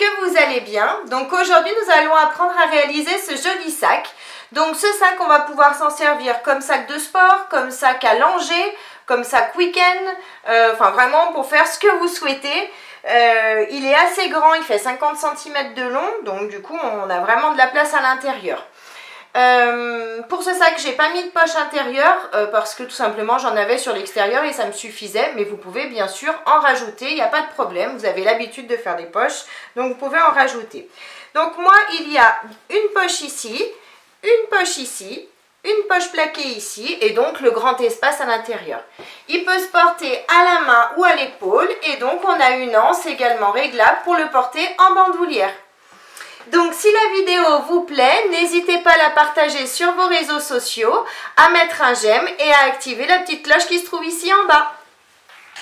que vous allez bien. Donc aujourd'hui nous allons apprendre à réaliser ce joli sac. Donc ce sac on va pouvoir s'en servir comme sac de sport, comme sac à langer, comme sac week-end, enfin vraiment pour faire ce que vous souhaitez. Il est assez grand, il fait 50 cm de long, donc du coup on a vraiment de la place à l'intérieur. Pour ce sac j'ai pas mis de poche intérieure parce que tout simplement j'en avais sur l'extérieur et ça me suffisait, mais vous pouvez bien sûr en rajouter, il n'y a pas de problème, vous avez l'habitude de faire des poches, donc vous pouvez en rajouter. Donc moi il y a une poche ici, une poche ici, une poche plaquée ici et donc le grand espace à l'intérieur. Il peut se porter à la main ou à l'épaule et donc on a une anse également réglable pour le porter en bandoulière. Donc si la vidéo vous plaît, n'hésitez pas à la partager sur vos réseaux sociaux, à mettre un j'aime et à activer la petite cloche qui se trouve ici en bas.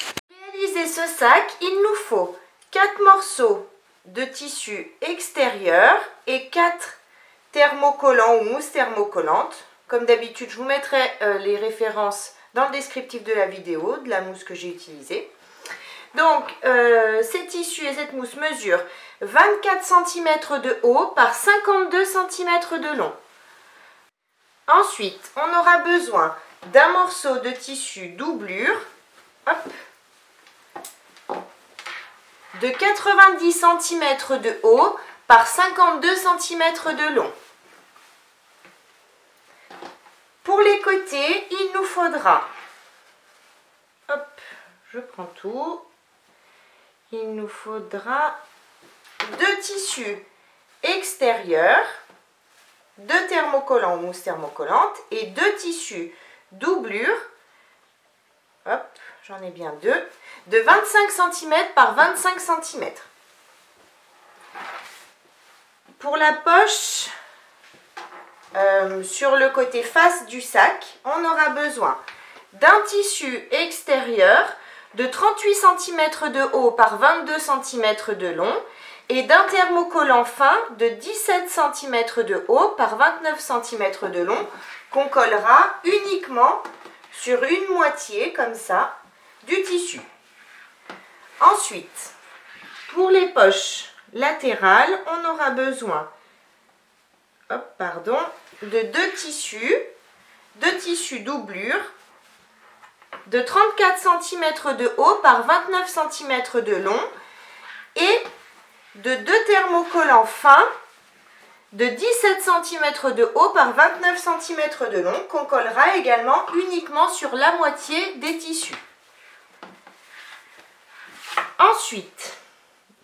Pour réaliser ce sac, il nous faut 4 morceaux de tissu extérieur et 4 thermocollants ou mousses thermocollantes. Comme d'habitude, je vous mettrai les références dans le descriptif de la vidéo, de la mousse que j'ai utilisée. Donc, ces tissus et cette mousse mesurent 24 cm de haut par 52 cm de long. Ensuite, on aura besoin d'un morceau de tissu doublure, hop, de 90 cm de haut par 52 cm de long. Pour les côtés, il nous faudra, hop, je prends tout, il nous faudra 2 tissus extérieurs, 2 thermocollants ou mousse thermocollante et 2 tissus doublure, hop, j'en ai bien 2, de 25 cm par 25 cm. Pour la poche, sur le côté face du sac, on aura besoin d'un tissu extérieur de 38 cm de haut par 22 cm de long et d'un thermocollant fin de 17 cm de haut par 29 cm de long qu'on collera uniquement sur une moitié comme ça du tissu. Ensuite, pour les poches latérales, on aura besoin de 2 tissus doublure de 34 cm de haut par 29 cm de long et de 2 thermocollants fins de 17 cm de haut par 29 cm de long qu'on collera également uniquement sur la moitié des tissus. Ensuite,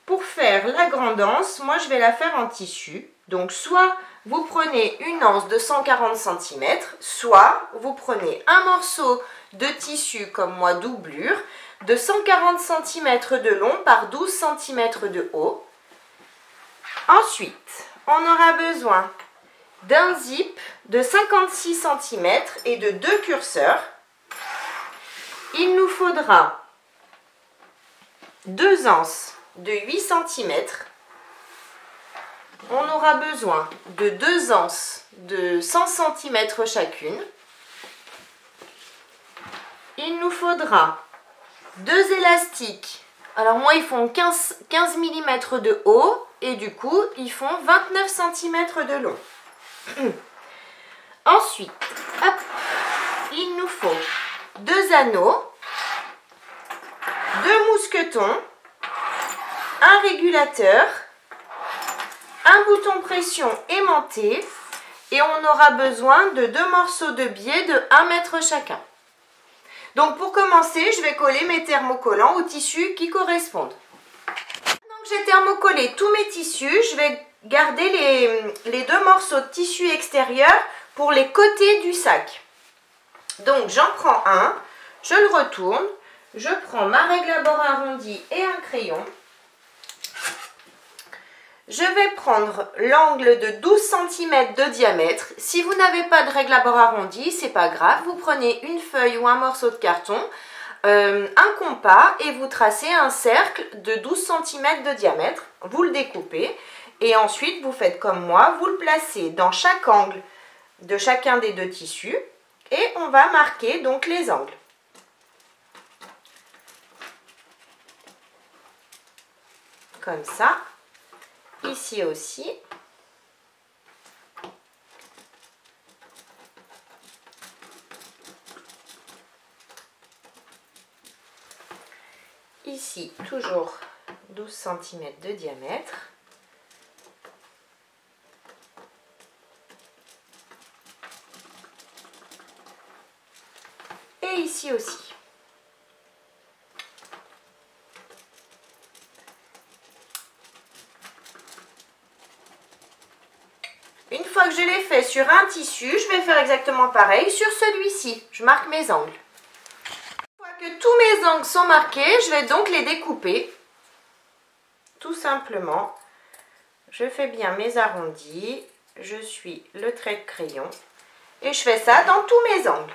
pour faire la grande anse, moi je vais la faire en tissu. Donc soit vous prenez une anse de 140 cm, soit vous prenez un morceau de tissu comme moi doublure de 140 cm de long par 12 cm de haut. Ensuite, on aura besoin d'un zip de 56 cm et de 2 curseurs. Il nous faudra 2 anses de 8 cm. On aura besoin de 2 anses de 100 cm chacune. Il nous faudra 2 élastiques. Alors moi, ils font 15 mm de haut et du coup, ils font 29 cm de long. Ensuite, hop, il nous faut 2 anneaux, 2 mousquetons, un régulateur, un bouton pression aimanté et on aura besoin de 2 morceaux de biais de 1 mètre chacun. Donc pour commencer, je vais coller mes thermocollants aux tissus qui correspondent. Maintenant que j'ai thermocollé tous mes tissus, je vais garder les 2 morceaux de tissu extérieur pour les côtés du sac. Donc j'en prends un, je le retourne, je prends ma règle à bord arrondi et un crayon. Je vais prendre l'angle de 12 cm de diamètre. Si vous n'avez pas de règle à bord arrondi, c'est pas grave. Vous prenez une feuille ou un morceau de carton, un compas et vous tracez un cercle de 12 cm de diamètre. Vous le découpez et ensuite vous faites comme moi. Vous le placez dans chaque angle de chacun des 2 tissus et on va marquer donc les angles. Comme ça. Ici aussi. Ici, toujours 12 cm de diamètre. Et ici aussi. Une fois que je l'ai fait sur un tissu, je vais faire exactement pareil sur celui-ci. Je marque mes angles. Une fois que tous mes angles sont marqués, je vais donc les découper. Tout simplement, je fais bien mes arrondis, je suis le trait de crayon et je fais ça dans tous mes angles.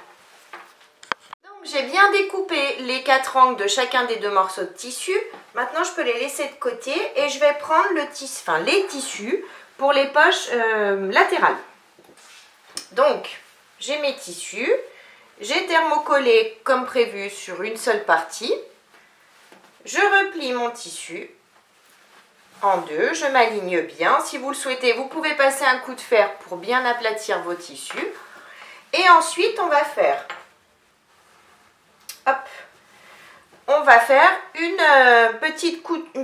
Donc j'ai bien découpé les 4 angles de chacun des 2 morceaux de tissu. Maintenant je peux les laisser de côté et je vais prendre les tissus pour les poches latérales. Donc j'ai mes tissus, j'ai thermocollé comme prévu sur une seule partie. Je replie mon tissu en 2, je m'aligne bien. Si vous le souhaitez, vous pouvez passer un coup de fer pour bien aplatir vos tissus. Et ensuite, on va faire, hop, on va faire une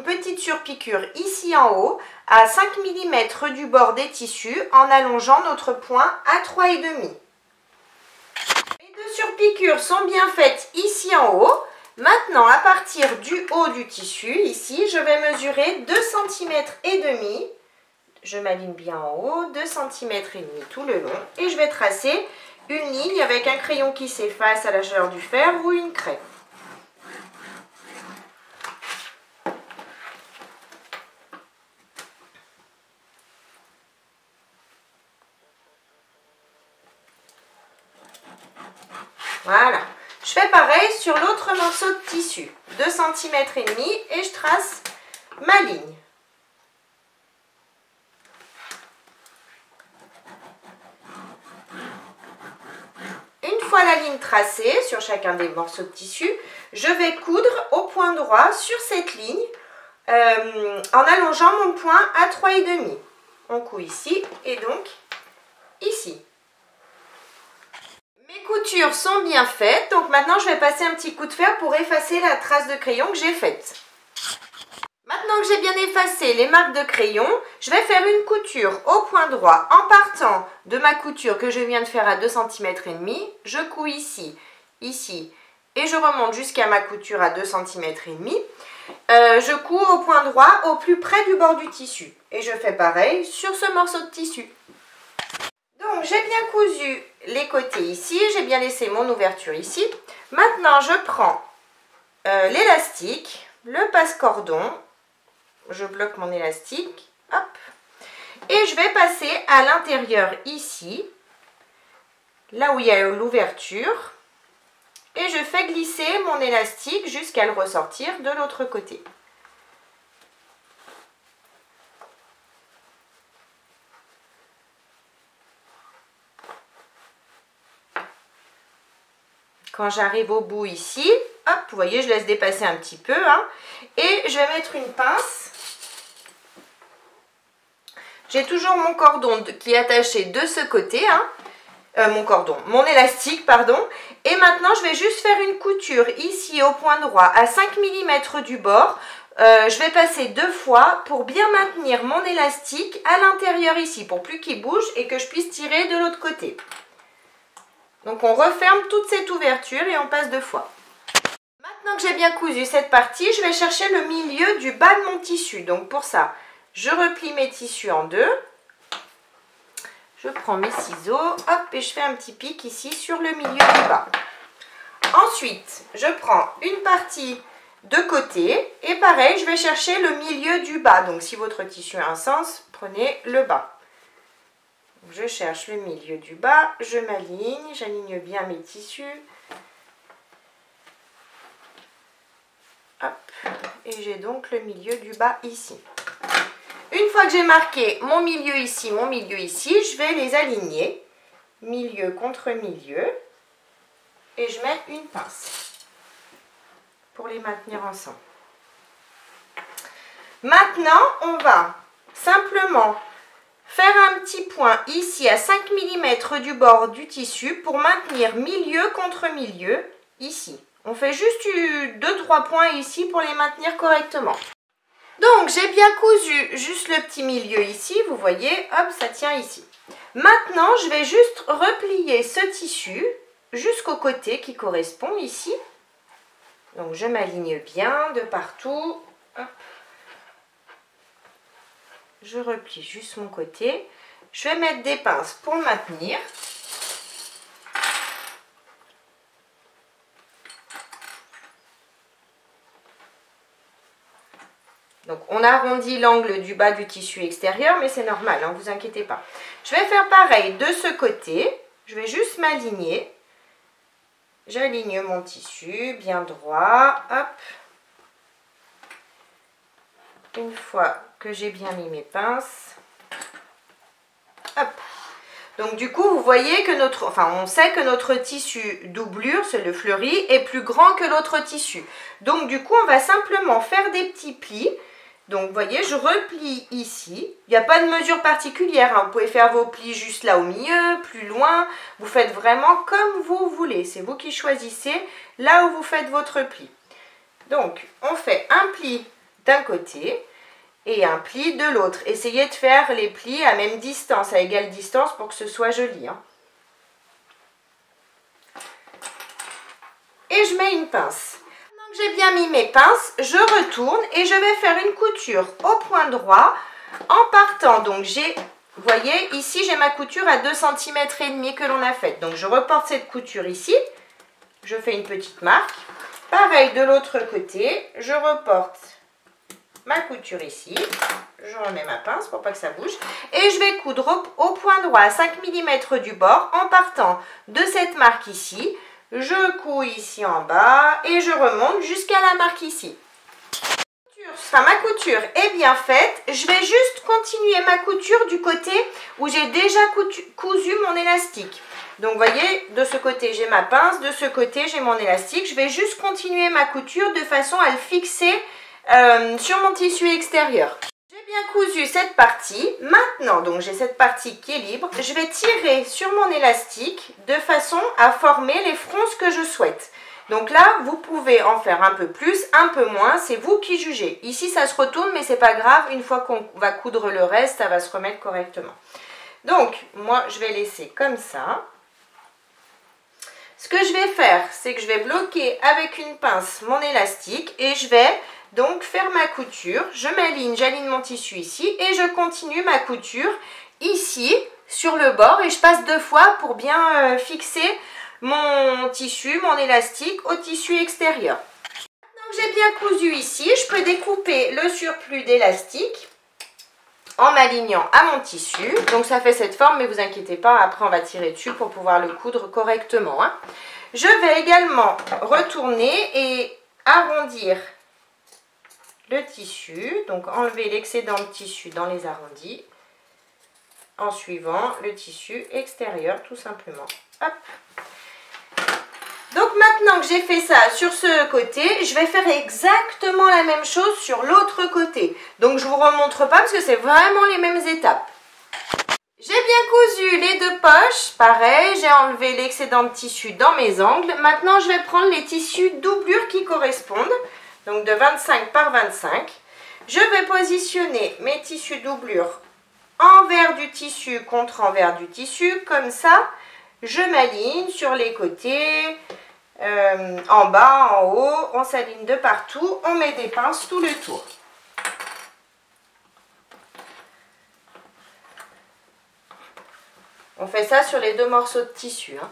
petite surpiqûre ici en haut, à 5 mm du bord des tissus, en allongeant notre point à 3,5. Les 2 surpiqûres sont bien faites ici en haut. Maintenant, à partir du haut du tissu, ici, je vais mesurer 2 cm et demi. Je m'aligne bien en haut, 2 cm et demi tout le long. Et je vais tracer une ligne avec un crayon qui s'efface à la chaleur du fer ou une craie. Voilà. Je fais pareil sur l'autre morceau de tissu, 2 cm et demi, et je trace ma ligne. Une fois la ligne tracée sur chacun des morceaux de tissu, je vais coudre au point droit sur cette ligne en allongeant mon point à 3,5. On coud ici et donc ici. Mes coutures sont bien faites, donc maintenant je vais passer un petit coup de fer pour effacer la trace de crayon que j'ai faite. Maintenant que j'ai bien effacé les marques de crayon, je vais faire une couture au point droit en partant de ma couture que je viens de faire à 2 cm et demi. Je couds ici, ici et je remonte jusqu'à ma couture à 2 cm et demi. Je couds au point droit au plus près du bord du tissu et je fais pareil sur ce morceau de tissu. Donc j'ai bien cousu les côtés ici, j'ai bien laissé mon ouverture ici. Maintenant je prends l'élastique, le passe-cordon, je bloque mon élastique, hop, et je vais passer à l'intérieur ici, là où il y a l'ouverture, et je fais glisser mon élastique jusqu'à le ressortir de l'autre côté. Quand j'arrive au bout ici, hop, vous voyez, je laisse dépasser un petit peu, hein, et je vais mettre une pince. J'ai toujours mon cordon qui est attaché de ce côté, hein, mon élastique, pardon. Et maintenant, je vais juste faire une couture ici au point droit à 5 mm du bord. Je vais passer 2 fois pour bien maintenir mon élastique à l'intérieur ici, pour plus qu'il bouge et que je puisse tirer de l'autre côté. Donc on referme toute cette ouverture et on passe 2 fois. Maintenant que j'ai bien cousu cette partie, je vais chercher le milieu du bas de mon tissu. Donc pour ça, je replie mes tissus en 2. Je prends mes ciseaux, hop, et je fais un petit pic ici sur le milieu du bas. Ensuite, je prends une partie de côté et pareil, je vais chercher le milieu du bas. Donc si votre tissu a un sens, prenez le bas. Je cherche le milieu du bas, je m'aligne, j'aligne bien mes tissus. Hop, et j'ai donc le milieu du bas ici. Une fois que j'ai marqué mon milieu ici, je vais les aligner, milieu contre milieu, et je mets une pince pour les maintenir ensemble. Maintenant, on va simplement faire un petit point ici à 5 mm du bord du tissu pour maintenir milieu contre milieu ici. On fait juste 2-3 points ici pour les maintenir correctement. Donc j'ai bien cousu juste le petit milieu ici, vous voyez, hop, ça tient ici. Maintenant je vais juste replier ce tissu jusqu'au côté qui correspond ici. Donc je m'aligne bien de partout. Hop. Je replie juste mon côté. Je vais mettre des pinces pour le maintenir. Donc on arrondit l'angle du bas du tissu extérieur, mais c'est normal, ne vous inquiétez pas. Je vais faire pareil de ce côté. Je vais juste m'aligner. J'aligne mon tissu bien droit. Hop. Une fois que j'ai bien mis mes pinces. Hop. Donc du coup, vous voyez que on sait que notre tissu doublure, c'est le fleuri, est plus grand que l'autre tissu. Donc du coup, on va simplement faire des petits plis. Donc vous voyez, je replie ici. Il n'y a pas de mesure particulière, hein. Vous pouvez faire vos plis juste là au milieu, plus loin. Vous faites vraiment comme vous voulez. C'est vous qui choisissez là où vous faites votre pli. Donc on fait un pli d'un côté et un pli de l'autre. Essayez de faire les plis à même distance, à égale distance pour que ce soit joli, hein. Et je mets une pince. Maintenant que j'ai bien mis mes pinces, je retourne et je vais faire une couture au point droit en partant. Donc vous voyez, ici j'ai ma couture à 2,5 cm que l'on a faite. Donc je reporte cette couture ici, je fais une petite marque. Pareil de l'autre côté, je reporte ma couture ici, je remets ma pince pour pas que ça bouge et je vais coudre au point droit à 5 mm du bord en partant de cette marque ici. Je couds ici en bas et je remonte jusqu'à la marque ici. Ma couture est bien faite, je vais juste continuer ma couture du côté où j'ai déjà cousu mon élastique. Donc vous voyez, de ce côté j'ai ma pince, de ce côté j'ai mon élastique. Je vais juste continuer ma couture de façon à le fixer sur mon tissu extérieur. J'ai bien cousu cette partie. Maintenant, donc j'ai cette partie qui est libre. Je vais tirer sur mon élastique de façon à former les fronces que je souhaite. Donc là, vous pouvez en faire un peu plus, un peu moins, c'est vous qui jugez. Ici, ça se retourne, mais c'est pas grave. Une fois qu'on va coudre le reste, ça va se remettre correctement. Donc, moi, je vais laisser comme ça. Ce que je vais faire, c'est que je vais bloquer avec une pince mon élastique et je vais donc faire ma couture. Je m'aligne, j'aligne mon tissu ici et je continue ma couture ici sur le bord et je passe 2 fois pour bien fixer mon tissu, mon élastique au tissu extérieur. Maintenant que j'ai bien cousu ici, je peux découper le surplus d'élastique en m'alignant à mon tissu. Donc ça fait cette forme, mais vous inquiétez pas, après on va tirer dessus pour pouvoir le coudre correctement, hein. Je vais également retourner et arrondir le tissu, donc enlever l'excédent de tissu dans les arrondis en suivant le tissu extérieur tout simplement. Hop. Donc maintenant que j'ai fait ça sur ce côté, je vais faire exactement la même chose sur l'autre côté. Donc je ne vous remontre pas parce que c'est vraiment les mêmes étapes. J'ai bien cousu les 2 poches, pareil, j'ai enlevé l'excédent de tissu dans mes angles. Maintenant je vais prendre les tissus doublure qui correspondent, donc de 25 par 25. Je vais positionner mes tissus doublure envers du tissu contre envers du tissu, comme ça. Je m'aligne sur les côtés, en bas, en haut, on s'aligne de partout, on met des pinces tout le tour. On fait ça sur les 2 morceaux de tissu, hein.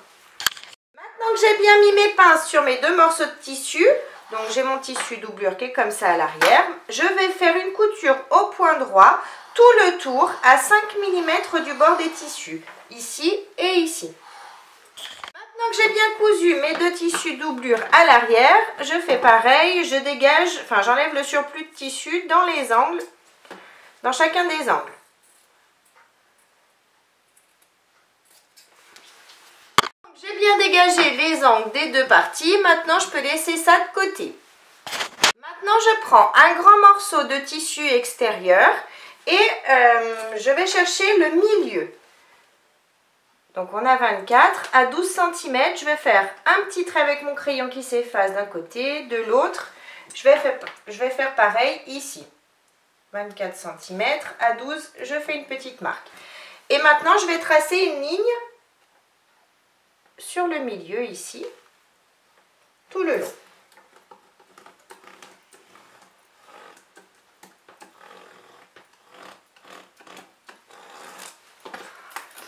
Maintenant que j'ai bien mis mes pinces sur mes 2 morceaux de tissu, donc j'ai mon tissu doublure qui est comme ça à l'arrière, je vais faire une couture au point droit, tout le tour à 5 mm du bord des tissus, ici et ici. Maintenant que j'ai bien cousu mes 2 tissus doublure à l'arrière, je fais pareil, je dégage, enfin j'enlève le surplus de tissu dans les angles, dans chacun des angles. J'ai bien dégagé les angles des 2 parties, maintenant je peux laisser ça de côté. Maintenant je prends un grand morceau de tissu extérieur Et je vais chercher le milieu. Donc on a 24 à 12 cm. Je vais faire un petit trait avec mon crayon qui s'efface d'un côté, de l'autre. Je vais faire pareil ici. 24 cm à 12, je fais une petite marque. Et maintenant je vais tracer une ligne sur le milieu ici, tout le long.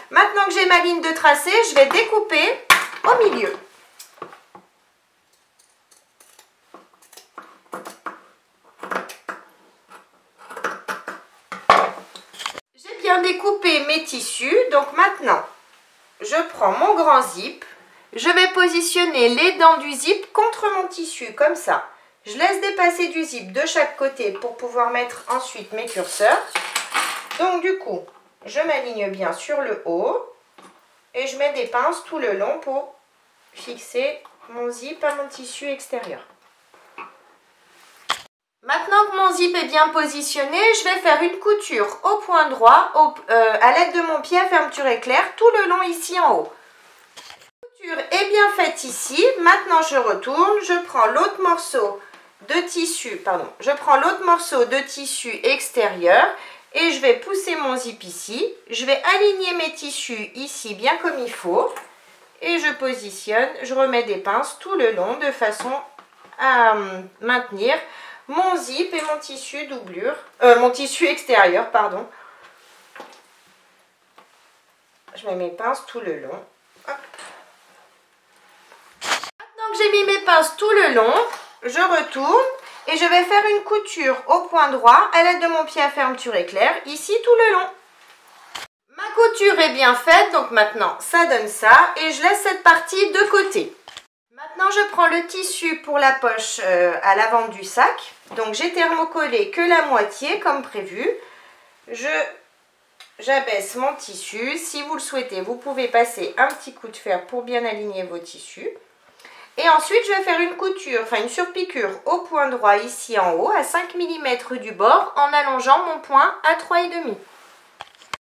Maintenant que j'ai ma ligne de tracé, je vais découper au milieu. J'ai bien découpé mes tissus, donc maintenant, je prends mon grand zip. Je vais positionner les dents du zip contre mon tissu, comme ça. Je laisse dépasser du zip de chaque côté pour pouvoir mettre ensuite mes curseurs. Donc du coup, je m'aligne bien sur le haut et je mets des pinces tout le long pour fixer mon zip à mon tissu extérieur. Maintenant que mon zip est bien positionné, je vais faire une couture au point droit à l'aide de mon pied à fermeture éclair tout le long ici en haut. La couture est bien faite ici. Maintenant je retourne, je prends l'autre morceau de tissu, extérieur. Et je vais pousser mon zip ici, je vais aligner mes tissus ici bien comme il faut. Et je positionne, je remets des pinces tout le long de façon à maintenir mon zip et mon tissu doublure, mon tissu extérieur, pardon. Je mets mes pinces tout le long. Hop. Maintenant que j'ai mis mes pinces tout le long, je retourne. Et je vais faire une couture au point droit à l'aide de mon pied à fermeture éclair, ici tout le long. Ma couture est bien faite, donc maintenant ça donne ça. Et je laisse cette partie de côté. Maintenant je prends le tissu pour la poche à l'avant du sac. Donc j'ai thermocollé que la moitié comme prévu. J'abaisse mon tissu. Si vous le souhaitez, vous pouvez passer un petit coup de fer pour bien aligner vos tissus. Et ensuite, je vais faire une couture, enfin une surpiqûre au point droit ici en haut, à 5 mm du bord, en allongeant mon point à 3,5.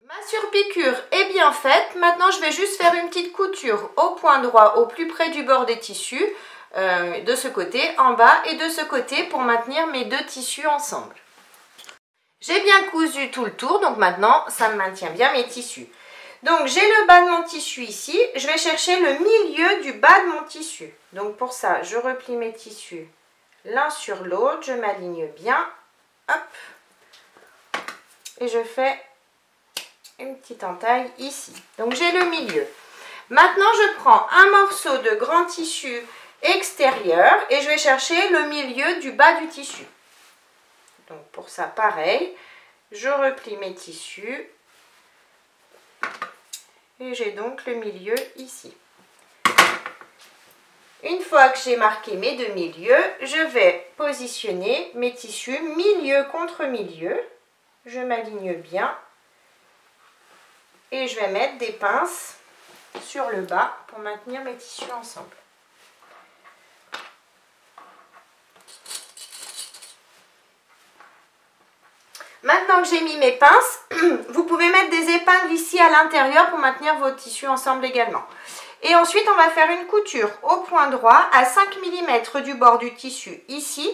Ma surpiqûre est bien faite. Maintenant, je vais juste faire une petite couture au point droit, au plus près du bord des tissus, de ce côté, en bas, et de ce côté, pour maintenir mes deux tissus ensemble. J'ai bien cousu tout le tour, donc maintenant, ça me maintient bien mes tissus. Donc j'ai le bas de mon tissu ici, je vais chercher le milieu du bas de mon tissu. Donc pour ça, je replie mes tissus l'un sur l'autre, je m'aligne bien, hop, et je fais une petite entaille ici. Donc j'ai le milieu. Maintenant je prends un morceau de grand tissu extérieur et je vais chercher le milieu du bas du tissu. Donc pour ça pareil, je replie mes tissus. Et j'ai donc le milieu ici. Une fois que j'ai marqué mes deux milieux, je vais positionner mes tissus milieu contre milieu. Je m'aligne bien. Et je vais mettre des pinces sur le bas pour maintenir mes tissus ensemble. Maintenant que j'ai mis mes pinces, vous pouvez mettre des épingles ici à l'intérieur pour maintenir vos tissus ensemble également. Et ensuite, on va faire une couture au point droit à 5 mm du bord du tissu ici,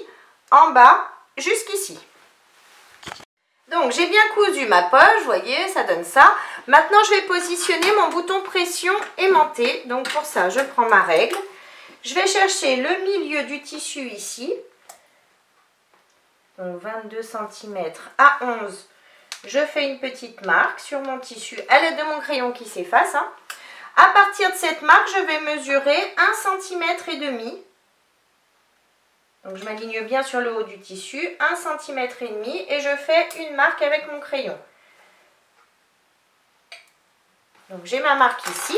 en bas, jusqu'ici. Donc, j'ai bien cousu ma poche, vous voyez, ça donne ça. Maintenant, je vais positionner mon bouton pression aimanté. Donc, pour ça, je prends ma règle. Je vais chercher le milieu du tissu ici. Donc 22 cm à 11, je fais une petite marque sur mon tissu à l'aide de mon crayon qui s'efface. À partir de cette marque, je vais mesurer 1,5 cm. Donc je m'aligne bien sur le haut du tissu, 1,5 cm et je fais une marque avec mon crayon. Donc j'ai ma marque ici.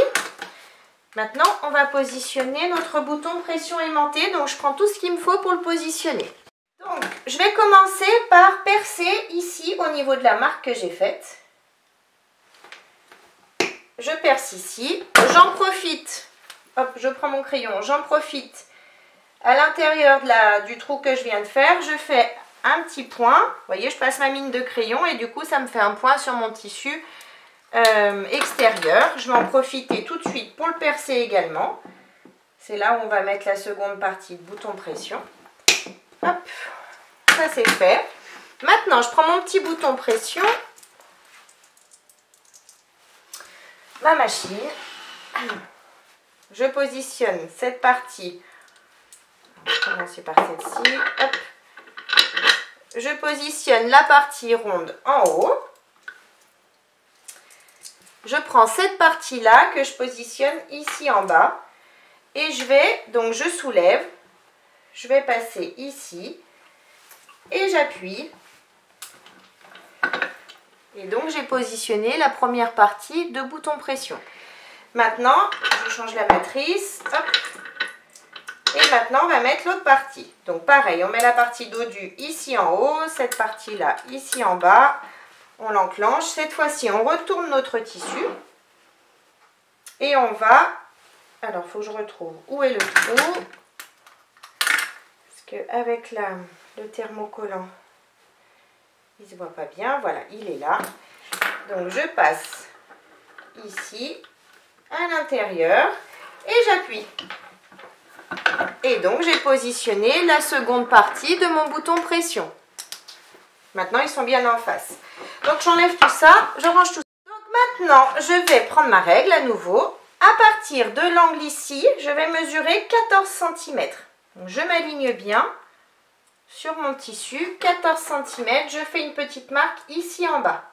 Maintenant, on va positionner notre bouton pression aimantée. Donc je prends tout ce qu'il me faut pour le positionner. Donc, je vais commencer par percer ici au niveau de la marque que j'ai faite. Je perce ici. J'en profite, hop, je prends mon crayon, j'en profite à l'intérieur du trou que je viens de faire. Je fais un petit point. Vous voyez, je passe ma mine de crayon et du coup, ça me fait un point sur mon tissu extérieur. Je vais en profiter tout de suite pour le percer également. C'est là où on va mettre la seconde partie de bouton pression. Hop, ça c'est fait. Maintenant, je prends mon petit bouton pression, ma machine. Je positionne cette partie. On va commencer par celle-ci. Hop. Je positionne la partie ronde en haut. Je prends cette partie-là que je positionne ici en bas. Et je soulève. Je vais passer ici. Et j'appuie. Et donc, j'ai positionné la première partie de bouton pression. Maintenant, je change la matrice. Hop. Et maintenant, on va mettre l'autre partie. Donc, pareil, on met la partie dodu ici en haut, cette partie-là ici en bas. On l'enclenche. Cette fois-ci, on retourne notre tissu. Et on va... Alors, il faut que je retrouve où est le trou. Parce qu'avec le thermocollant, il ne se voit pas bien. Voilà, il est là. Donc, je passe ici, à l'intérieur, et j'appuie. Et donc, j'ai positionné la seconde partie de mon bouton pression. Maintenant, ils sont bien en face. Donc, j'enlève tout ça, je range tout ça. Donc, maintenant, je vais prendre ma règle à nouveau. À partir de l'angle ici, je vais mesurer 14 cm. Donc, je m'aligne bien sur mon tissu, 14 cm. Je fais une petite marque ici en bas.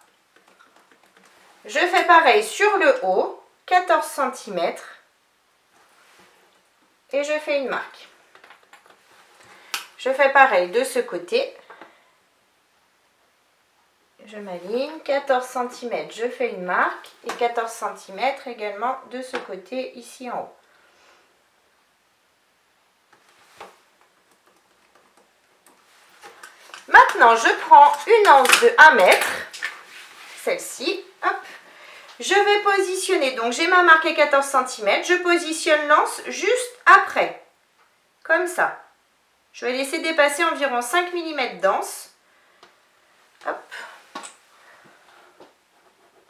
Je fais pareil sur le haut, 14 cm. Et je fais une marque. Je fais pareil de ce côté. Je m'aligne, 14 cm, je fais une marque. Et 14 cm également de ce côté, ici en haut. Maintenant, je prends une anse de 1 mètre. Celle-ci, hop. Je vais positionner, donc j'ai ma marque à 14 cm, je positionne l'anse juste après, comme ça. Je vais laisser dépasser environ 5 mm d'anse. Hop.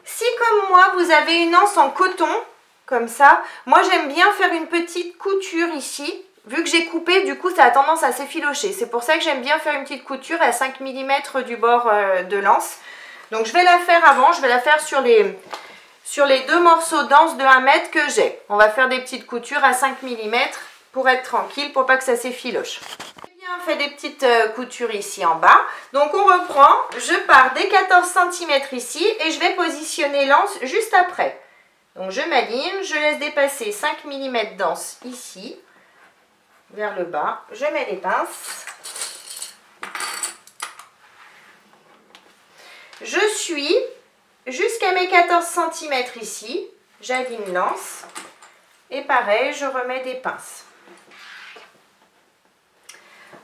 Si comme moi, vous avez une anse en coton, comme ça, moi j'aime bien faire une petite couture ici. Vu que j'ai coupé, du coup ça a tendance à s'effilocher. C'est pour ça que j'aime bien faire une petite couture à 5 mm du bord de l'anse. Donc je vais la faire avant, je vais la faire sur les 2 morceaux d'anse de 1 mètre que j'ai. On va faire des petites coutures à 5 mm pour être tranquille, pour pas que ça s'effiloche. J'ai bien fait des petites coutures ici en bas. Donc on reprend, je pars des 14 cm ici et je vais positionner l'anse juste après. Donc je m'aligne, je laisse dépasser 5 mm d'anse ici, vers le bas. Je mets les pinces. Je suis jusqu'à mes 14 cm ici, j'aligne l'anse et pareil, je remets des pinces.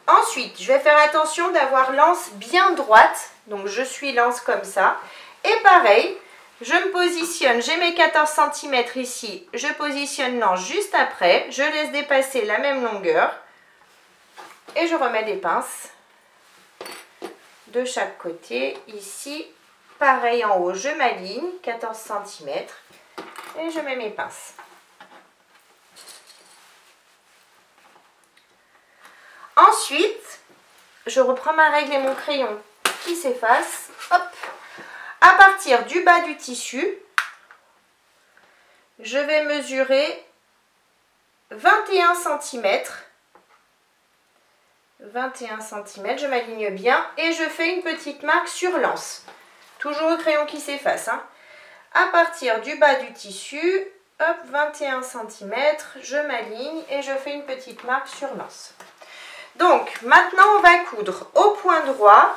Ensuite, je vais faire attention d'avoir l'anse bien droite, donc je suis l'anse comme ça. Et pareil, je me positionne, j'ai mes 14 cm ici, je positionne l'anse juste après, je laisse dépasser la même longueur et je remets des pinces de chaque côté ici. Pareil en haut, je m'aligne, 14 cm, et je mets mes pinces. Ensuite, je reprends ma règle et mon crayon qui s'efface. Hop. À partir du bas du tissu, je vais mesurer 21 cm. 21 cm, je m'aligne bien et je fais une petite marque sur l'anse. Toujours au crayon qui s'efface. Hein. À partir du bas du tissu, hop, 21 cm, je m'aligne et je fais une petite marque sur l'anse. Donc, maintenant, on va coudre au point droit.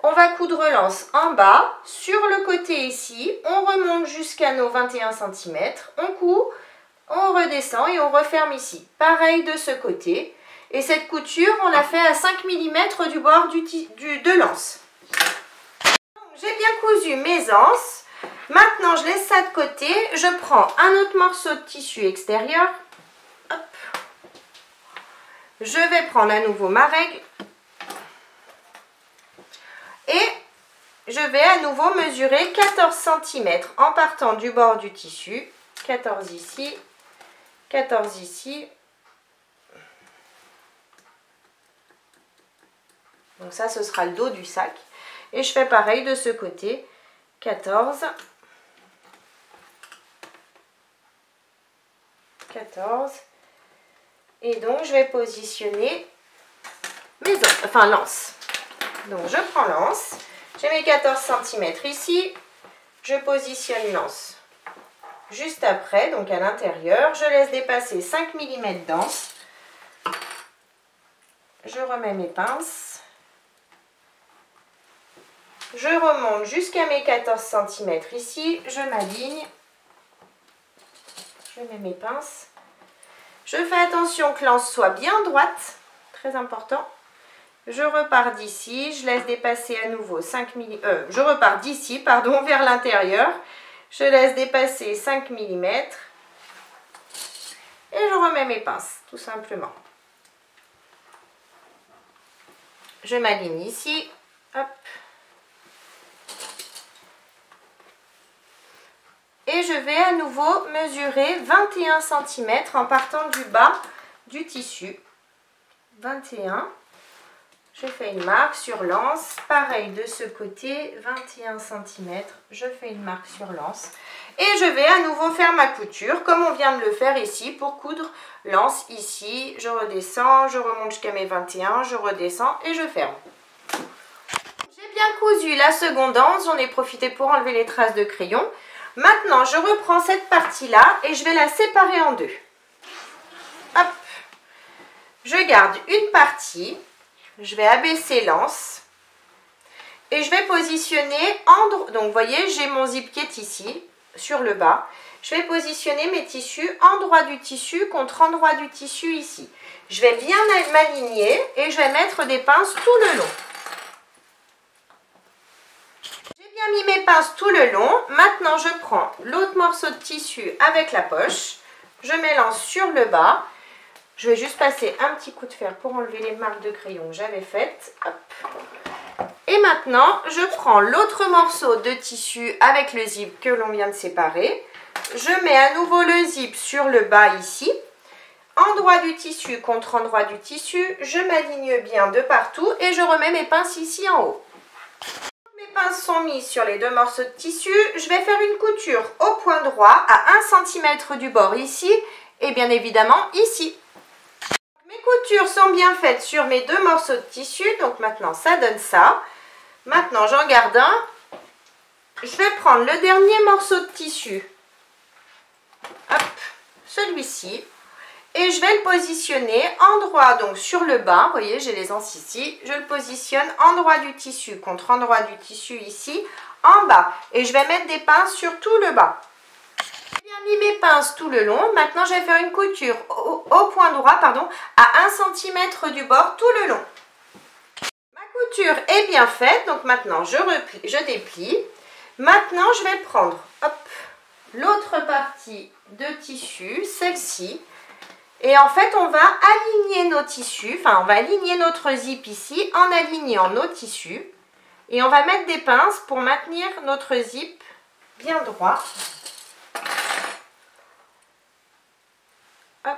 On va coudre l'anse en bas, sur le côté ici. On remonte jusqu'à nos 21 cm. On coud, on redescend et on referme ici. Pareil de ce côté. Et cette couture, on l'a fait à 5 mm du bord de l'anse. J'ai bien cousu mes anses. Maintenant, je laisse ça de côté. Je prends un autre morceau de tissu extérieur. Hop. Je vais prendre à nouveau ma règle. Et je vais à nouveau mesurer 14 cm en partant du bord du tissu. 14 ici, 14 ici. Donc ça, ce sera le dos du sac. Et je fais pareil de ce côté. 14. 14. Et donc, je vais positionner mes lances. Donc, je prends lance. J'ai mes 14 cm ici. Je positionne lance juste après, donc à l'intérieur. Je laisse dépasser 5 mm d'anse. Je remets mes pinces. Je remonte jusqu'à mes 14 cm ici. Je m'aligne. Je mets mes pinces. Je fais attention que l'anse soit bien droite. Très important. Je repars d'ici. Je laisse dépasser à nouveau 5 mm. Je repars d'ici, pardon, vers l'intérieur. Je laisse dépasser 5 mm. Et je remets mes pinces, tout simplement. Je m'aligne ici. Hop. Et je vais à nouveau mesurer 21 cm en partant du bas du tissu. 21. Je fais une marque sur l'anse. Pareil de ce côté, 21 cm. Je fais une marque sur l'anse. Et je vais à nouveau faire ma couture comme on vient de le faire ici pour coudre l'anse ici. Je redescends, je remonte jusqu'à mes 21, je redescends et je ferme. J'ai bien cousu la seconde anse. J'en ai profité pour enlever les traces de crayon. Maintenant, je reprends cette partie-là et je vais la séparer en deux. Hop. Je garde une partie. Je vais abaisser l'anse. Et je vais positionner donc vous voyez, j'ai mon zip qui est ici, sur le bas. Je vais positionner mes tissus endroit du tissu contre endroit du tissu ici. Je vais bien m'aligner et je vais mettre des pinces tout le long. Mis mes pinces tout le long. Maintenant, je prends l'autre morceau de tissu avec la poche. Je mélange sur le bas. Je vais juste passer un petit coup de fer pour enlever les marques de crayon que j'avais faites. Hop. Et maintenant, je prends l'autre morceau de tissu avec le zip que l'on vient de séparer. Je mets à nouveau le zip sur le bas ici. Endroit du tissu contre endroit du tissu. Je m'aligne bien de partout et je remets mes pinces ici en haut. Mes pinces sont mises sur les deux morceaux de tissu. Je vais faire une couture au point droit à 1 cm du bord ici et bien évidemment ici. Mes coutures sont bien faites sur mes deux morceaux de tissu. Donc maintenant ça donne ça. Maintenant j'en garde un. Je vais prendre le dernier morceau de tissu. Hop, celui-ci. Et je vais le positionner endroit donc sur le bas. Vous voyez, j'ai les anses ici. Je le positionne endroit du tissu contre endroit du tissu ici, en bas. Et je vais mettre des pinces sur tout le bas. J'ai bien mis mes pinces tout le long. Maintenant, je vais faire une couture au point droit, pardon, à 1 cm du bord tout le long. Ma couture est bien faite. Donc maintenant, je déplie. Maintenant, je vais prendre l'autre partie de tissu, celle-ci. Et en fait, on va aligner nos tissus, enfin, on va aligner notre zip ici en alignant nos tissus. Et on va mettre des pinces pour maintenir notre zip bien droit. Hop.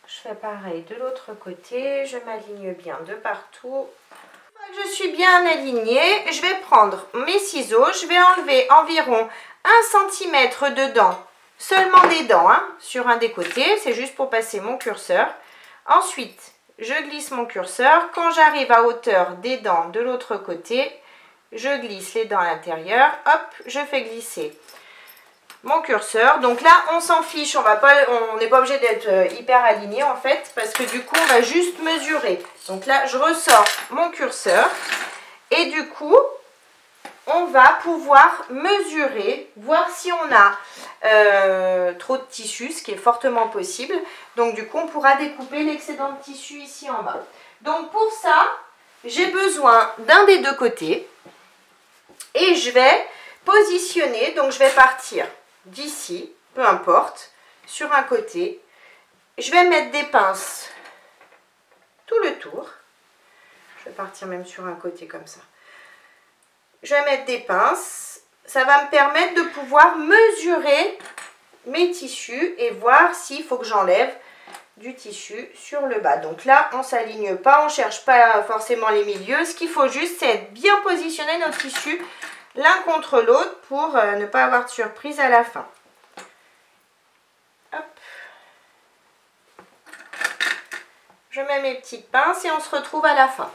Je fais pareil de l'autre côté, je m'aligne bien de partout. Une fois que je suis bien alignée, je vais prendre mes ciseaux, je vais enlever environ 1 cm de dents, seulement des dents, hein, sur un des côtés, c'est juste pour passer mon curseur. Ensuite, je glisse mon curseur. Quand j'arrive à hauteur des dents de l'autre côté, je glisse les dents à l'intérieur. Hop, je fais glisser mon curseur. Donc là, on s'en fiche, on n'est pas obligé d'être hyper aligné en fait, parce que du coup, on va juste mesurer. Donc là, je ressors mon curseur et du coup, on va pouvoir mesurer, voir si on a trop de tissu, ce qui est fortement possible. Donc du coup, on pourra découper l'excédent de tissu ici en bas. Donc pour ça, j'ai besoin d'un des deux côtés. Et je vais positionner, donc je vais partir d'ici, peu importe, sur un côté. Je vais mettre des pinces tout le tour. Je vais partir même sur un côté comme ça. Je vais mettre des pinces. Ça va me permettre de pouvoir mesurer mes tissus et voir s'il faut que j'enlève du tissu sur le bas. Donc là, on ne s'aligne pas, on ne cherche pas forcément les milieux. Ce qu'il faut juste, c'est être bien positionné nos tissus l'un contre l'autre pour ne pas avoir de surprise à la fin. Hop. Je mets mes petites pinces et on se retrouve à la fin.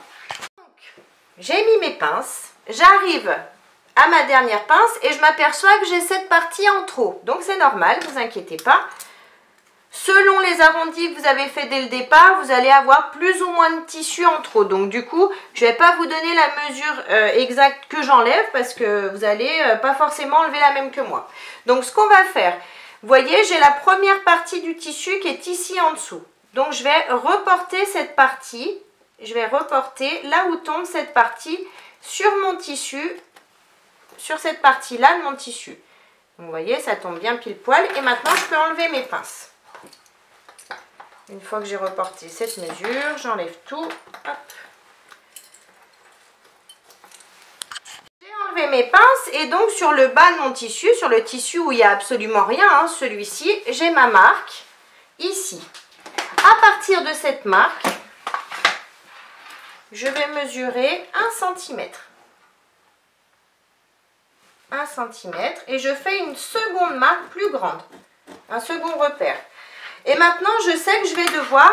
J'ai mis mes pinces, j'arrive à ma dernière pince et je m'aperçois que j'ai cette partie en trop. Donc c'est normal, ne vous inquiétez pas. Selon les arrondis que vous avez fait dès le départ, vous allez avoir plus ou moins de tissu en trop. Donc du coup, je ne vais pas vous donner la mesure exacte que j'enlève parce que vous n'allez pas forcément enlever la même que moi. Donc ce qu'on va faire, vous voyez, j'ai la première partie du tissu qui est ici en dessous. Donc je vais reporter cette partie, je vais reporter là où tombe cette partie sur mon tissu, sur cette partie-là de mon tissu. Donc, vous voyez, ça tombe bien pile poil. Et maintenant, je peux enlever mes pinces. Une fois que j'ai reporté cette mesure, j'enlève tout. Hop. J'ai enlevé mes pinces et donc sur le bas de mon tissu, sur le tissu où il n'y a absolument rien, hein, celui-ci, j'ai ma marque ici. À partir de cette marque, je vais mesurer 1 cm. 1 cm et je fais une seconde marque plus grande, un second repère. Et maintenant, je sais que je vais devoir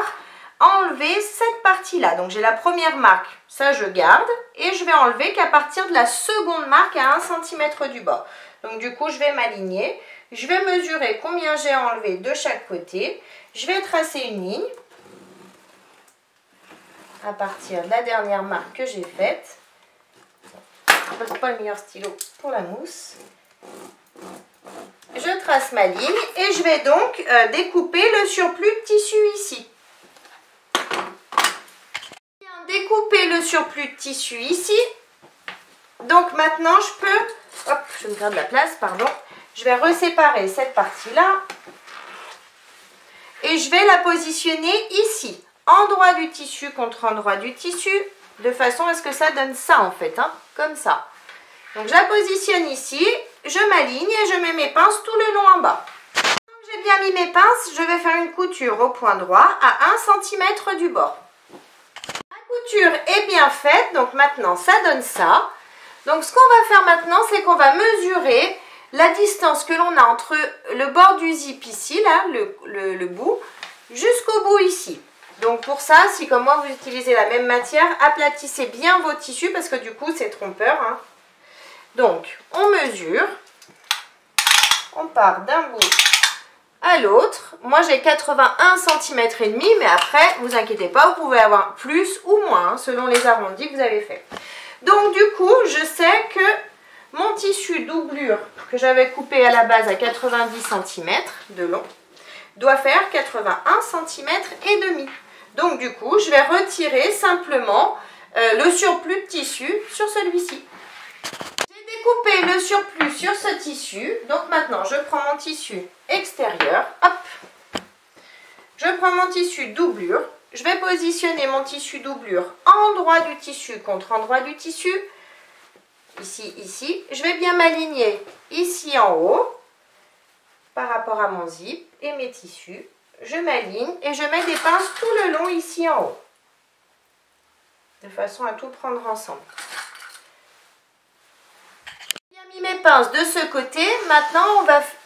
enlever cette partie-là. Donc, j'ai la première marque, ça je garde. Et je vais enlever qu'à partir de la seconde marque à 1 cm du bord. Donc, du coup, je vais m'aligner. Je vais mesurer combien j'ai enlevé de chaque côté. Je vais tracer une ligne à partir de la dernière marque que j'ai faite. C'est pas le meilleur stylo pour la mousse. Je trace ma ligne et je vais donc découper le surplus de tissu ici. Découper le surplus de tissu ici. Donc maintenant je peux, hop, je me garde la place, pardon. Je vais reséparer cette partie-là et je vais la positionner ici, endroit du tissu contre endroit du tissu, de façon à ce que ça donne ça en fait, hein, comme ça. Donc je la positionne ici, je m'aligne et je mets mes pinces tout le long en bas. Quand j'ai bien mis mes pinces, je vais faire une couture au point droit à 1 cm du bord. La couture est bien faite, donc maintenant ça donne ça. Donc ce qu'on va faire maintenant, c'est qu'on va mesurer la distance que l'on a entre le bord du zip ici, là, le bout, jusqu'au bout ici. Donc pour ça, si comme moi vous utilisez la même matière, aplatissez bien vos tissus parce que du coup c'est trompeur, hein. Donc, on mesure, on part d'un bout à l'autre. Moi, j'ai 81 cm et demi, mais après, vous inquiétez pas, vous pouvez avoir plus ou moins, hein, selon les arrondis que vous avez fait. Donc, du coup, je sais que mon tissu doublure que j'avais coupé à la base à 90 cm de long doit faire 81 cm et demi. Donc, du coup, je vais retirer simplement le surplus de tissu sur celui-ci. Découper le surplus sur ce tissu. Donc maintenant, je prends mon tissu extérieur. Hop. Je prends mon tissu doublure. Je vais positionner mon tissu doublure endroit du tissu contre endroit du tissu. Ici, ici. Je vais bien m'aligner ici en haut par rapport à mon zip et mes tissus. Je m'aligne et je mets des pinces tout le long ici en haut. De façon à tout prendre ensemble. Mes pinces de ce côté, maintenant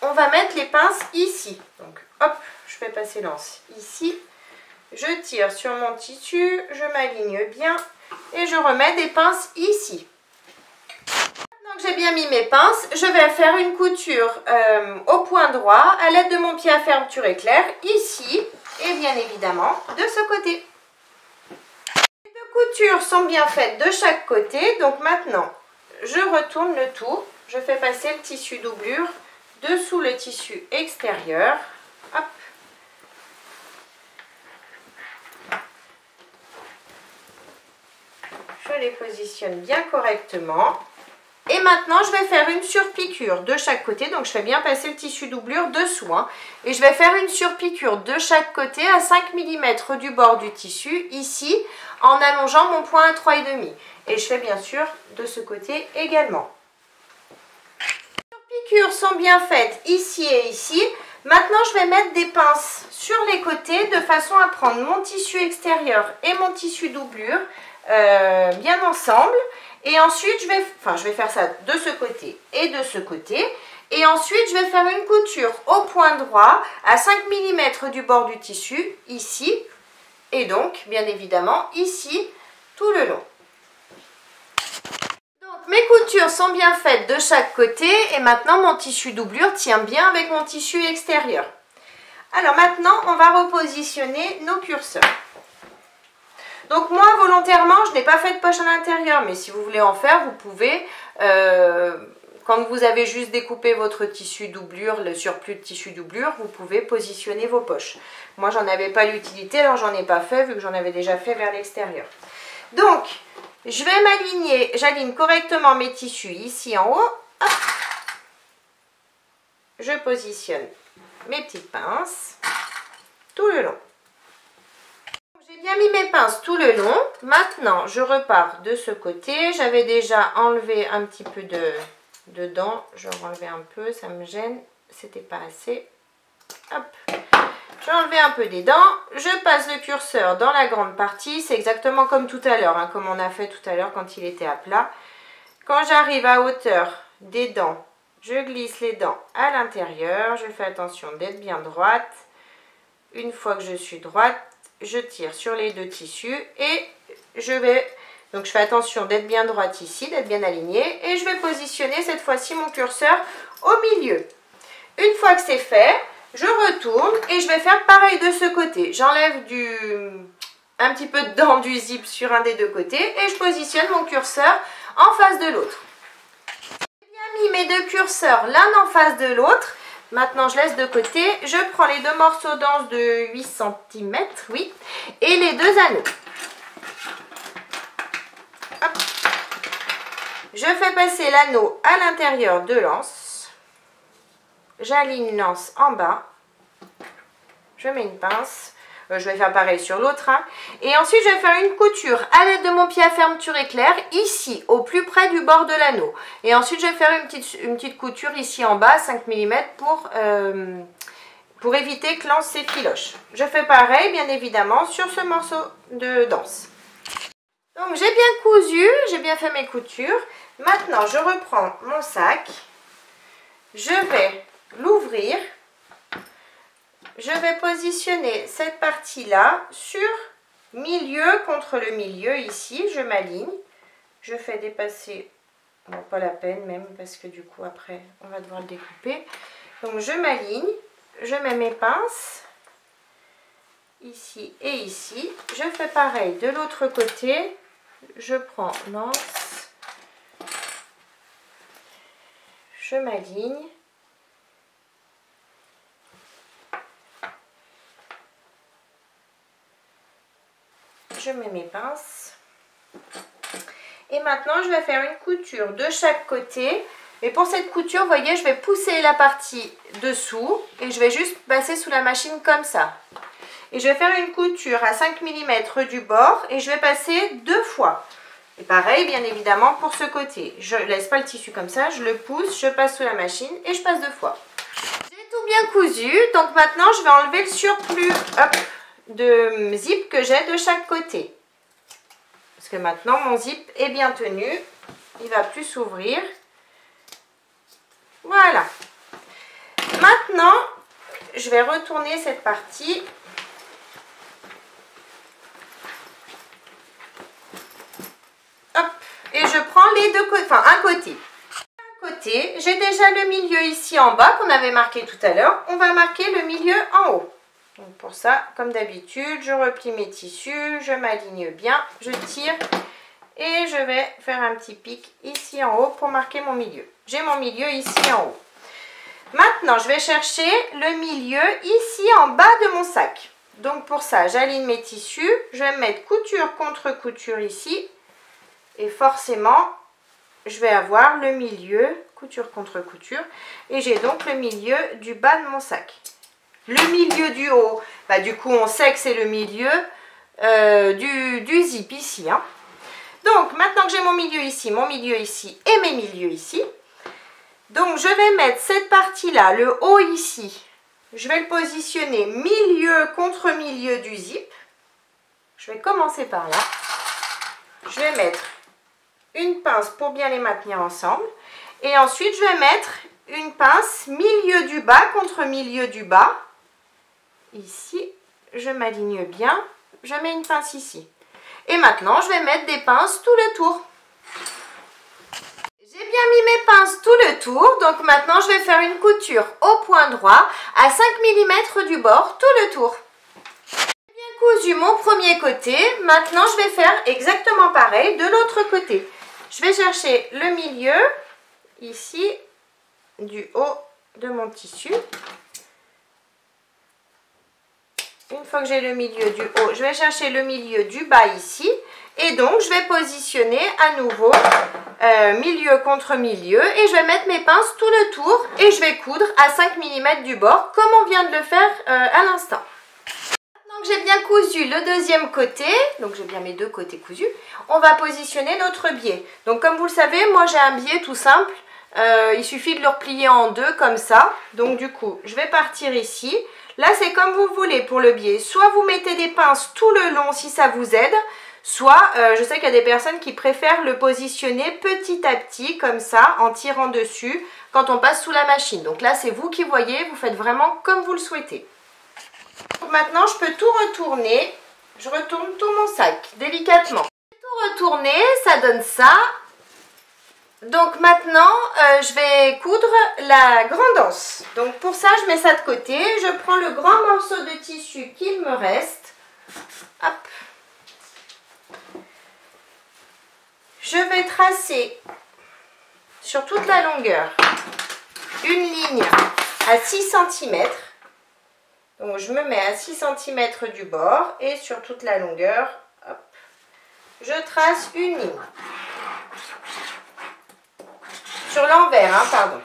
on va mettre les pinces ici. Donc hop, je fais passer l'anse ici, je tire sur mon tissu, je m'aligne bien et je remets des pinces ici. Maintenant que j'ai bien mis mes pinces, je vais faire une couture au point droit à l'aide de mon pied à fermeture éclair ici et bien évidemment de ce côté. Les deux coutures sont bien faites de chaque côté, donc maintenant je retourne le tout. Je fais passer le tissu doublure dessous le tissu extérieur. Hop. Je les positionne bien correctement. Et maintenant, je vais faire une surpiqûre de chaque côté. Donc, je fais bien passer le tissu doublure dessous. Hein. Et je vais faire une surpiqûre de chaque côté à 5 mm du bord du tissu, ici, en allongeant mon point à 3,5. Et je fais bien sûr de ce côté également. Les surpiqûres sont bien faites ici et ici. Maintenant, je vais mettre des pinces sur les côtés de façon à prendre mon tissu extérieur et mon tissu doublure bien ensemble. Et ensuite, je vais faire ça de ce côté et de ce côté. Et ensuite, je vais faire une couture au point droit à 5 mm du bord du tissu, ici. Et donc, bien évidemment, ici, tout le long. Donc, mes coutures sont bien faites de chaque côté. Et maintenant, mon tissu doublure tient bien avec mon tissu extérieur. Alors maintenant, on va repositionner nos curseurs. Donc moi, volontairement, je n'ai pas fait de poche à l'intérieur, mais si vous voulez en faire, vous pouvez, quand vous avez juste découpé votre tissu doublure, le surplus de tissu doublure, vous pouvez positionner vos poches. Moi, j'en avais pas l'utilité, alors j'en ai pas fait, vu que j'en avais déjà fait vers l'extérieur. Donc, je vais m'aligner, j'aligne correctement mes tissus ici en haut. Hop. Je positionne mes petites pinces tout le long. J'ai bien mis mes pinces tout le long. Maintenant, je repars de ce côté. J'avais déjà enlevé un petit peu de dents. Je vais enlever un peu, ça me gêne. C'était pas assez. Hop. J'ai enlevé un peu des dents. Je passe le curseur dans la grande partie. C'est exactement comme tout à l'heure, hein, comme on a fait tout à l'heure quand il était à plat. Quand j'arrive à hauteur des dents, je glisse les dents à l'intérieur. Je fais attention d'être bien droite. Une fois que je suis droite, je tire sur les deux tissus et donc je fais attention d'être bien droite ici, d'être bien alignée, et je vais positionner cette fois-ci mon curseur au milieu. Une fois que c'est fait, je retourne et je vais faire pareil de ce côté. J'enlève un petit peu de dents du zip sur un des deux côtés et je positionne mon curseur en face de l'autre. J'ai bien mis mes deux curseurs l'un en face de l'autre. Maintenant, je laisse de côté. Je prends les deux morceaux d'anse de 8 cm, oui, et les deux anneaux. Hop. Je fais passer l'anneau à l'intérieur de l'anse. J'aligne l'anse en bas. Je mets une pince. Je vais faire pareil sur l'autre. Hein. Et ensuite, je vais faire une couture à l'aide de mon pied à fermeture éclair, ici, au plus près du bord de l'anneau. Et ensuite, je vais faire une petite couture ici en bas, 5 mm, pour éviter que l'anse s'effiloche. Je fais pareil, bien évidemment, sur ce morceau de danse. Donc, j'ai bien cousu, j'ai bien fait mes coutures. Maintenant, je reprends mon sac. Je vais l'ouvrir. Je vais positionner cette partie-là sur milieu contre le milieu, ici. Je m'aligne. Je fais dépasser, bon, pas la peine même, parce que du coup, après, on va devoir le découper. Donc, je m'aligne. Je mets mes pinces, ici et ici. Je fais pareil de l'autre côté. Je prends l'anse. Je m'aligne. Je mets mes pinces et maintenant je vais faire une couture de chaque côté, et pour cette couture, vous voyez, je vais pousser la partie dessous et je vais juste passer sous la machine comme ça, et je vais faire une couture à 5 mm du bord et je vais passer 2 fois, et pareil bien évidemment pour ce côté. Je laisse pas le tissu comme ça, je le pousse, je passe sous la machine et je passe 2 fois. J'ai tout bien cousu, donc maintenant je vais enlever le surplus, hop, de zip que j'ai de chaque côté, parce que maintenant mon zip est bien tenu, il va plus s'ouvrir. Voilà, maintenant je vais retourner cette partie. Hop, et je prends les deux côtés, enfin un côté. J'ai déjà le milieu ici en bas qu'on avait marqué tout à l'heure. On va marquer le milieu en haut. Donc pour ça, comme d'habitude, je replie mes tissus, je m'aligne bien, je tire et je vais faire un petit pic ici en haut pour marquer mon milieu. J'ai mon milieu ici en haut. Maintenant, je vais chercher le milieu ici en bas de mon sac. Donc pour ça, j'aligne mes tissus, je vais mettre couture contre couture ici et forcément, je vais avoir le milieu, couture contre couture, et j'ai donc le milieu du bas de mon sac. Le milieu du haut, bah, du coup on sait que c'est le milieu du zip ici. Hein. Donc maintenant que j'ai mon milieu ici et mes milieux ici, donc je vais mettre cette partie-là, le haut ici, je vais le positionner milieu contre milieu du zip. Je vais commencer par là. Je vais mettre une pince pour bien les maintenir ensemble. Et ensuite, je vais mettre une pince milieu du bas contre milieu du bas. Ici, je m'aligne bien. Je mets une pince ici. Et maintenant, je vais mettre des pinces tout le tour. J'ai bien mis mes pinces tout le tour. Donc maintenant, je vais faire une couture au point droit à 5 mm du bord tout le tour. Cousu mon premier côté, maintenant je vais faire exactement pareil de l'autre côté. Je vais chercher le milieu ici du haut de mon tissu. Une fois que j'ai le milieu du haut, je vais chercher le milieu du bas ici et donc je vais positionner à nouveau milieu contre milieu et je vais mettre mes pinces tout le tour et je vais coudre à 5 mm du bord comme on vient de le faire à l'instant. J'ai bien cousu le deuxième côté, donc j'ai bien mes deux côtés cousus, on va positionner notre biais. Donc comme vous le savez, moi j'ai un biais tout simple, il suffit de le replier en deux comme ça. Donc du coup, je vais partir ici. Là c'est comme vous voulez pour le biais, soit vous mettez des pinces tout le long si ça vous aide, soit je sais qu'il y a des personnes qui préfèrent le positionner petit à petit comme ça, en tirant dessus quand on passe sous la machine. Donc là c'est vous qui voyez, vous faites vraiment comme vous le souhaitez. Donc maintenant, je peux tout retourner. Je retourne tout mon sac délicatement. Tout retourner, ça donne ça. Donc maintenant, je vais coudre la grande anse. Donc pour ça, je mets ça de côté. Je prends le grand morceau de tissu qu'il me reste. Hop. Je vais tracer sur toute la longueur une ligne à 6 cm. Donc je me mets à 6 cm du bord et sur toute la longueur, hop, je trace une ligne. Sur l'envers, hein, pardon.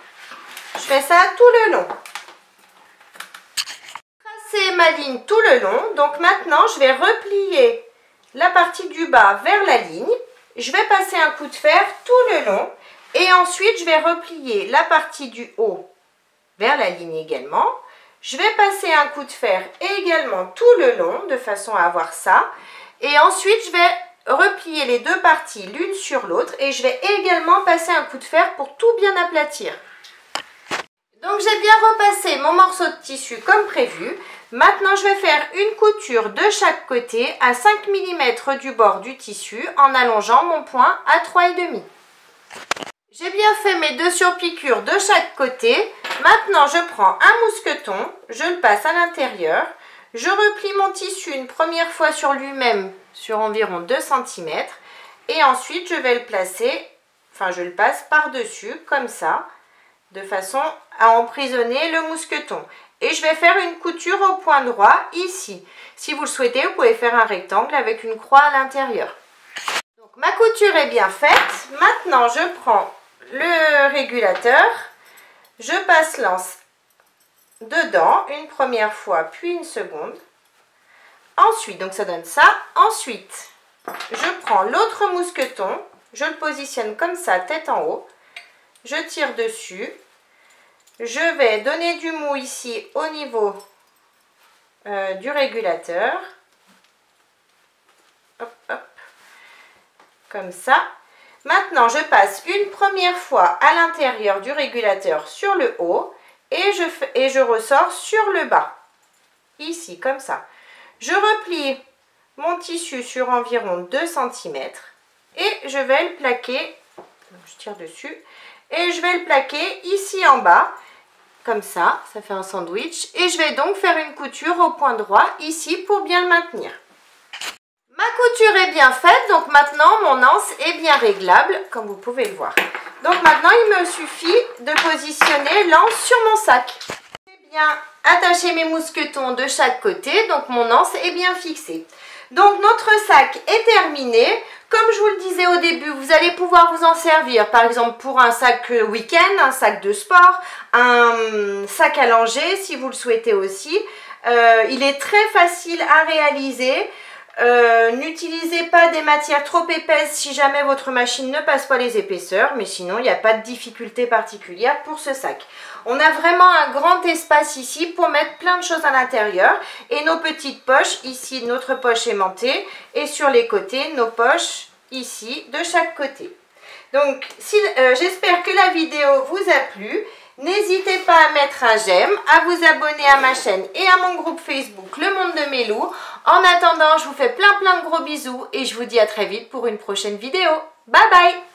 Je fais ça tout le long. Tracer ma ligne tout le long. Donc maintenant, je vais replier la partie du bas vers la ligne. Je vais passer un coup de fer tout le long. Et ensuite, je vais replier la partie du haut vers la ligne également. Je vais passer un coup de fer également tout le long, de façon à avoir ça. Et ensuite, je vais replier les deux parties l'une sur l'autre. Et je vais également passer un coup de fer pour tout bien aplatir. Donc, j'ai bien repassé mon morceau de tissu comme prévu. Maintenant, je vais faire une couture de chaque côté à 5 mm du bord du tissu en allongeant mon point à 3,5. J'ai bien fait mes deux surpiqûres de chaque côté. Maintenant, je prends un mousqueton, je le passe à l'intérieur. Je replie mon tissu une première fois sur lui-même sur environ 2 cm. Et ensuite, je vais le placer, enfin je le passe par-dessus comme ça, de façon à emprisonner le mousqueton. Et je vais faire une couture au point droit ici. Si vous le souhaitez, vous pouvez faire un rectangle avec une croix à l'intérieur. Donc ma couture est bien faite. Maintenant, je prends le régulateur, je passe l'anse dedans une première fois puis une seconde. Ensuite, donc ça donne ça. Ensuite, je prends l'autre mousqueton, je le positionne comme ça, tête en haut. Je tire dessus. Je vais donner du mou ici au niveau du régulateur. Hop, hop. Comme ça. Maintenant, je passe une première fois à l'intérieur du régulateur sur le haut et je ressors sur le bas. Ici, comme ça. Je replie mon tissu sur environ 2 cm et je vais le plaquer. Je tire dessus et je vais le plaquer ici en bas. Comme ça, ça fait un sandwich. Et je vais donc faire une couture au point droit ici pour bien le maintenir. Ma couture est bien faite, donc maintenant mon anse est bien réglable, comme vous pouvez le voir. Donc maintenant, il me suffit de positionner l'anse sur mon sac. J'ai bien attaché mes mousquetons de chaque côté, donc mon anse est bien fixée. Donc notre sac est terminé. Comme je vous le disais au début, vous allez pouvoir vous en servir par exemple pour un sac week-end, un sac de sport, un sac à langer si vous le souhaitez aussi. Il est très facile à réaliser. N'utilisez pas des matières trop épaisses si jamais votre machine ne passe pas les épaisseurs, mais sinon il n'y a pas de difficulté particulière pour ce sac. On a vraiment un grand espace ici pour mettre plein de choses à l'intérieur et nos petites poches, ici notre poche aimantée et sur les côtés nos poches ici de chaque côté. Donc j'espère que la vidéo vous a plu. N'hésitez pas à mettre un j'aime, à vous abonner à ma chaîne et à mon groupe Facebook Le Monde de Mélou. En attendant, je vous fais plein de gros bisous et je vous dis à très vite pour une prochaine vidéo. Bye bye!